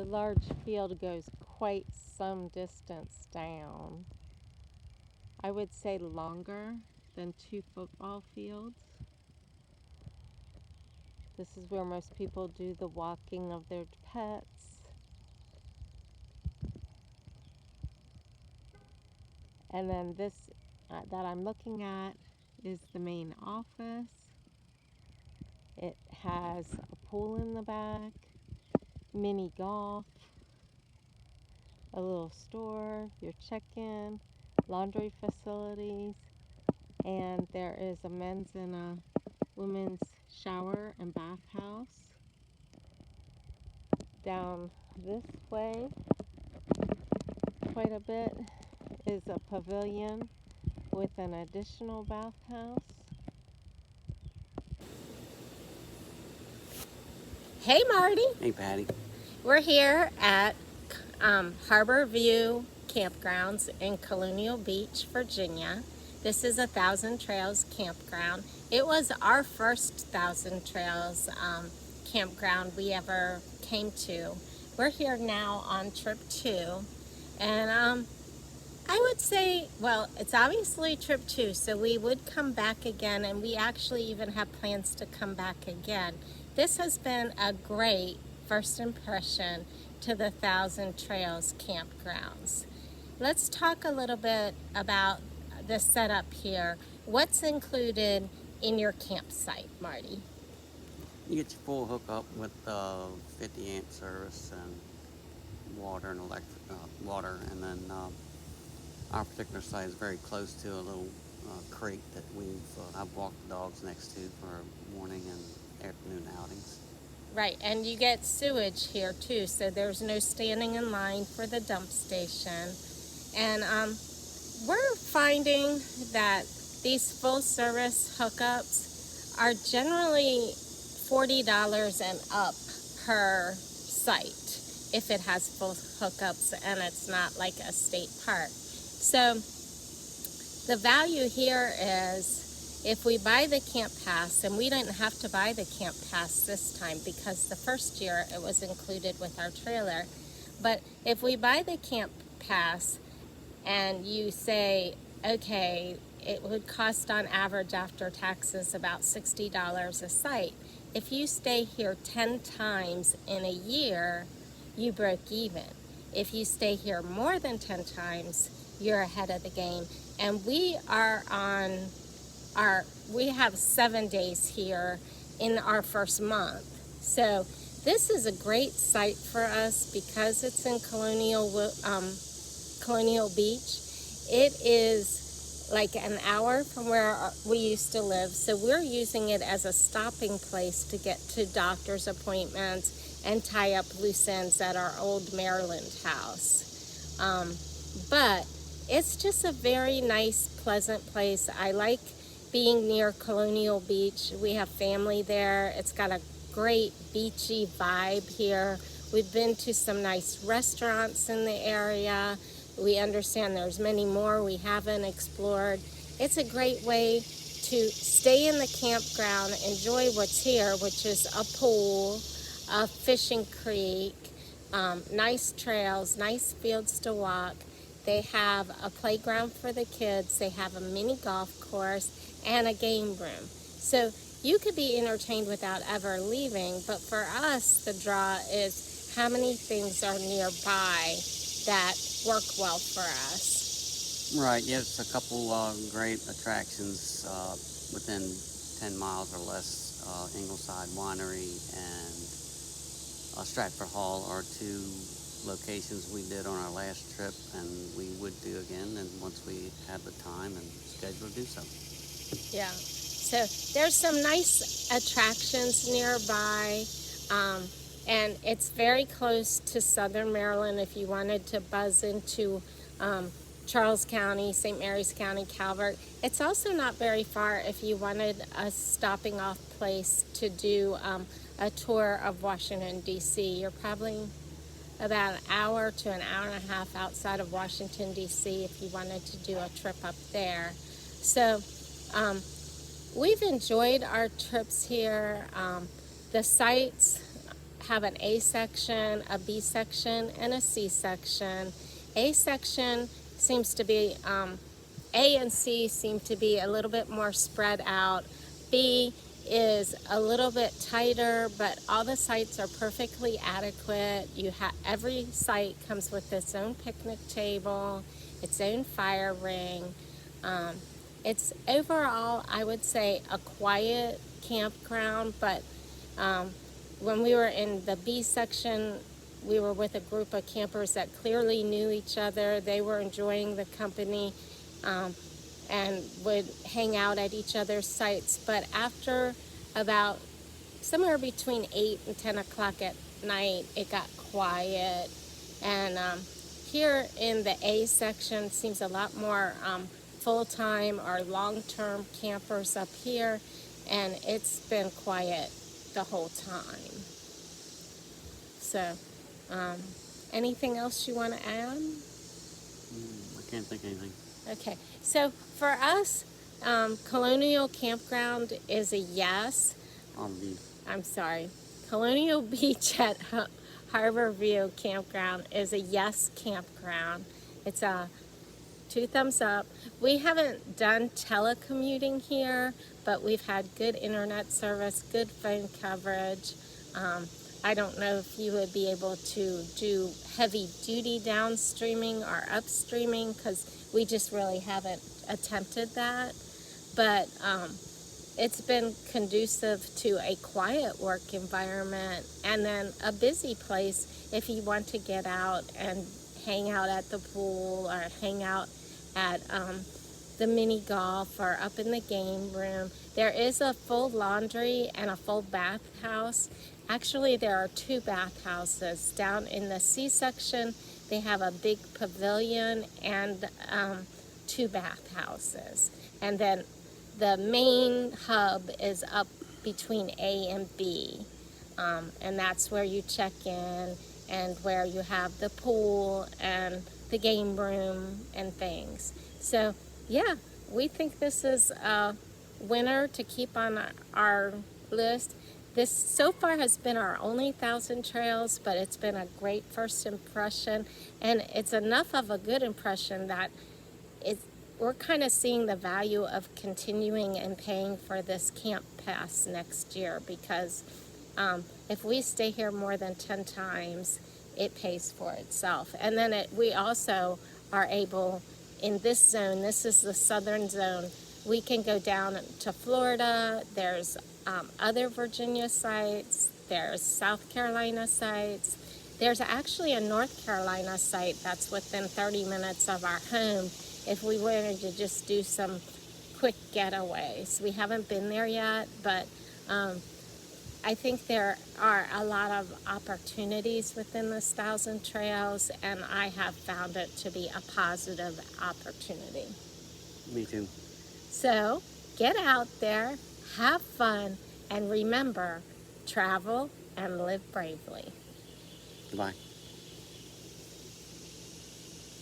large field goes quite some distance down. I would say longer than 2 football fields. This is where most people do the walking of their pets. And then this that I'm looking at is the main office. It has a pool in the back, mini golf, a little store, your check-in, laundry facilities, and there is a men's and a women's shower and bathhouse. Down this way, quite a bit, is a pavilion with an additional bathhouse. Hey Marty, Hey, Patty. we're here at Harbor View Campgrounds in Colonial Beach, Virginia. This is a Thousand Trails campground. It was our first Thousand Trails campground we ever came to. We're here now on trip 2, and I would say, well, it's obviously trip 2, so we would come back again, and we actually even have plans to come back again. This has been a great first impression to the Thousand Trails campgrounds. Let's talk a little bit about the setup here. What's included in your campsite, Marty? You get your full hookup with 50 amp service and water and electric water, and then our particular site is very close to a little creek that I've walked the dogs next to for morning and afternoon outings. Right, and you get sewage here too, so there's no standing in line for the dump station. And we're finding that these full service hookups are generally $40 and up per site if it has full hookups and it's not like a state park. So the value here is if we buy the camp pass, and we didn't have to buy the camp pass this time because the first year it was included with our trailer, but if we buy the camp pass and you say, okay, it would cost on average after taxes about $60 a site. If you stay here 10 times in a year, you broke even. If you stay here more than 10 times, you're ahead of the game. And we have 7 days here in our first month. So this is a great site for us because it's in Colonial Beach. It is like an hour from where we used to live, so we're using it as a stopping place to get to doctor's appointments and tie up loose ends at our old Maryland house. But it's just a very nice, pleasant place. I like being near Colonial Beach. We have family there. It's got a great beachy vibe here. We've been to some nice restaurants in the area. We understand there's many more we haven't explored. It's a great way to stay in the campground, enjoy what's here, which is a pool, a fishing creek, nice trails, nice fields to walk. They have a playground for the kids. They have a mini golf course and a game room. So you could be entertained without ever leaving, but for us, the draw is how many things are nearby that work well for us. Right, yes, a couple great attractions within 10 miles or less. Ingleside Winery and Stratford Hall are 2 locations we did on our last trip, and we would do again, and once we had the time and schedule to do so. Yeah, so there's some nice attractions nearby, and it's very close to Southern Maryland if you wanted to buzz into Charles County, St. Mary's County, Calvert. It's also not very far if you wanted a stopping off place to do a tour of Washington, D.C. You're probably about an hour to an hour and a half outside of Washington, D.C. if you wanted to do a trip up there. So we've enjoyed our trips here. The sites have an A section, a B section, and a C section. A section seems to be, A and C seem to be a little bit more spread out. B is a little bit tighter, but all the sites are perfectly adequate. Every site comes with its own picnic table, its own fire ring. It's overall, I would say, a quiet campground, but when we were in the B section, we were with a group of campers that clearly knew each other. They were enjoying the company and would hang out at each other's sites. But after about somewhere between 8 and 10 o'clock at night, it got quiet. And here in the A section seems a lot more full-time or long-term campers up here, and it's been quiet the whole time. So, anything else you want to add? I can't think of anything. Okay, so for us, Colonial Campground is a yes. I'm sorry. Colonial Beach at Harbor View Campground is a yes campground. It's a 2 thumbs up. We haven't done telecommuting here, but we've had good internet service, good phone coverage. I don't know if you would be able to do heavy duty downstreaming or upstreaming because we just really haven't attempted that. But it's been conducive to a quiet work environment and then a busy place if you want to get out and hang out at the pool or hang out at the mini golf or up in the game room. There is a full laundry and a full bathhouse. Actually, there are 2 bathhouses. Down in the C section, they have a big pavilion and 2 bathhouses. And then the main hub is up between A and B. And that's where you check in and where you have the pool and the game room and things. So, yeah, we think this is a winner to keep on our list. This so far has been our only 1,000 trails, but it's been a great first impression, and it's enough of a good impression that we're kind of seeing the value of continuing and paying for this camp pass next year because if we stay here more than 10 times, it pays for itself. And then we also are able, in this zone, this is the southern zone, we can go down to Florida. There's other Virginia sites. There's South Carolina sites. There's actually a North Carolina site that's within 30 minutes of our home if we wanted to just do some quick getaways. We haven't been there yet, but I think there are a lot of opportunities within this 1,000 trails, and I have found it to be a positive opportunity. Me too. So get out there, have fun, and remember, travel and live bravely. Goodbye.